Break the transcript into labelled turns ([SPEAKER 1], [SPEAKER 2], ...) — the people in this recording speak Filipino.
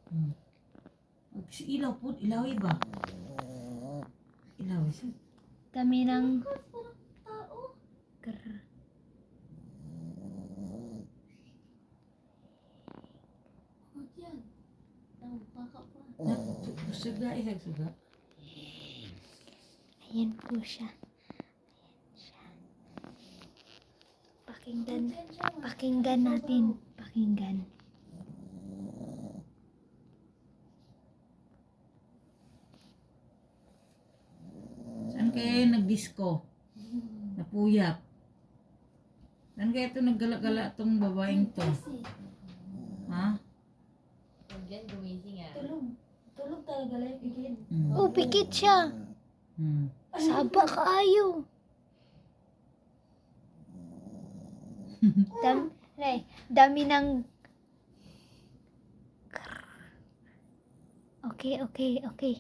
[SPEAKER 1] Hmm. Ilaw po, ilaw iba. Ilaw isa.
[SPEAKER 2] Dami ng...
[SPEAKER 1] Suga, isang suga.
[SPEAKER 2] Ayan po siya. Pakinggan natin. Pakinggan.
[SPEAKER 1] Saan kayo nag-disco? Napuyat. Saan kaya ito naggala-gala itong babaeng to? Ha?
[SPEAKER 3] Diyan gumising ah.
[SPEAKER 4] Tulog talaga lang pigil.
[SPEAKER 2] Oh, pikit siya. Saba kaayo. Dami ng... Okay.